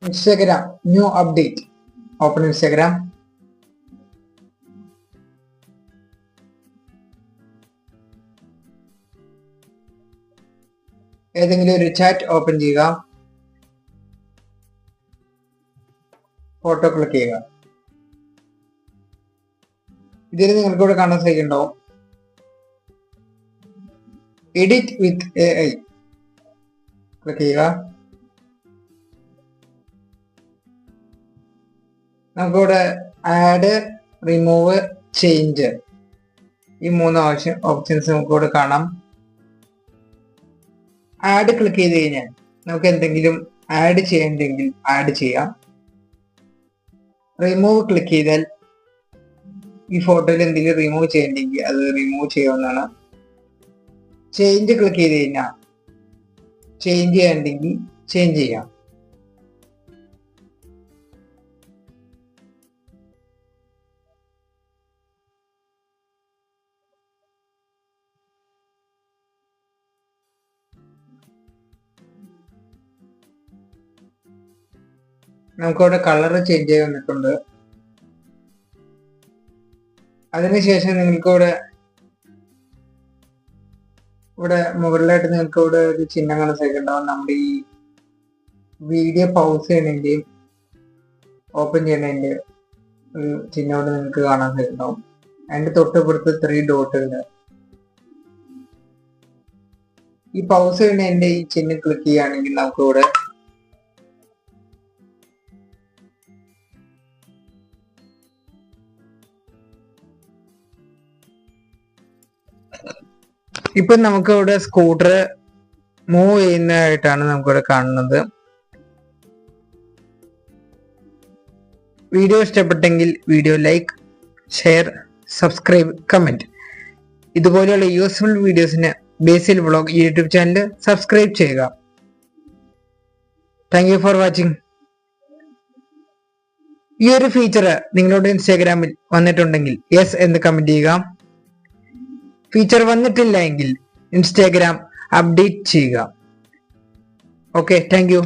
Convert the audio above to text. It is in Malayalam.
Instagram, new update. Open Instagram. ഏതെങ്കിലും ഒരു ചാറ്റ് ഓപ്പൺ ചെയ്യുക, ഫോട്ടോ ക്ലിക്ക് ചെയ്യുക. ഇതിൽ നിങ്ങൾക്ക് ഇവിടെ കാണാൻ സാധിക്കുന്നുണ്ടാവും എഡിറ്റ് വിത്ത് AI. ക്ലിക്ക് ചെയ്യുക. നമുക്കിവിടെ ആഡ്, റിമൂവ്, ചേഞ്ച് ഈ 3 ഓപ്ഷൻസ് നമുക്കിവിടെ കാണാം. ആഡ് ക്ലിക്ക് ചെയ്ത് കഴിഞ്ഞാൽ നമുക്ക് എന്തെങ്കിലും ആഡ് ചെയ്യണ്ടെങ്കിൽ ആഡ് ചെയ്യാം. റിമൂവ് ക്ലിക്ക് ചെയ്താൽ ഈ ഫോട്ടോയിൽ എന്തെങ്കിലും റിമൂവ് ചെയ്യണ്ടെങ്കിൽ അത് റിമൂവ് ചെയ്യാവുന്നതാണ്. ചേഞ്ച് ക്ലിക്ക് ചെയ്ത് കഴിഞ്ഞാൽ ചേഞ്ച് ചെയ്യണ്ടെങ്കിൽ ചേഞ്ച് ചെയ്യാം. നമുക്കവിടെ കളർ ചേഞ്ച് ചെയ്ത് വന്നിട്ടുണ്ട്. അതിനുശേഷം നിങ്ങൾക്ക് ഇവിടെ മുകളിലായിട്ട് നിങ്ങൾക്ക് ഇവിടെ ഒരു ചിഹ്നം കാണാൻ സാധിക്കുന്നുണ്ടാവും. നമ്മുടെ ഈ വീഡിയോ പൗസ് ചെയ്യണതിൻ്റെയും ഓപ്പൺ ചെയ്യണതിൻ്റെ ഒരു ചിഹ്നം ഇവിടെ നിങ്ങൾക്ക് കാണാൻ സാധിക്കുന്നുണ്ടാവും. അതിൻ്റെ തൊട്ടിപ്പുറത്ത് 3 ഡോട്ടുണ്ട്. ഈ പൗസ് ചെയ്യണതിൻ്റെ ഈ ചിഹ്നം ക്ലിക്ക് ചെയ്യുകയാണെങ്കിൽ നമുക്കിവിടെ ഇപ്പൊ നമുക്കിവിടെ സ്കൂട്ടർ മൂവ് ചെയ്യുന്നതായിട്ടാണ് നമുക്കിവിടെ കാണുന്നത്. വീഡിയോ ഇഷ്ടപ്പെട്ടെങ്കിൽ video like, share, subscribe, comment. ഇതുപോലെയുള്ള യൂസ്ഫുൾ വീഡിയോസിന് ബേസിൽ വ്ളോഗ് യൂട്യൂബ് ചാനൽ സബ്സ്ക്രൈബ് ചെയ്യുക. Thank you for watching. ഈ ഒരു ഫീച്ചർ നിങ്ങളുടെ ഇൻസ്റ്റാഗ്രാമിൽ വന്നിട്ടുണ്ടെങ്കിൽ യെസ് എന്ന് കമന്റ് ചെയ്യുക. ഫീച്ചർ വന്നിട്ടില്ല എങ്കിൽ ഇൻസ്റ്റാഗ്രാം അപ്ഡേറ്റ് ചെയ്യുക. Okay, thank you.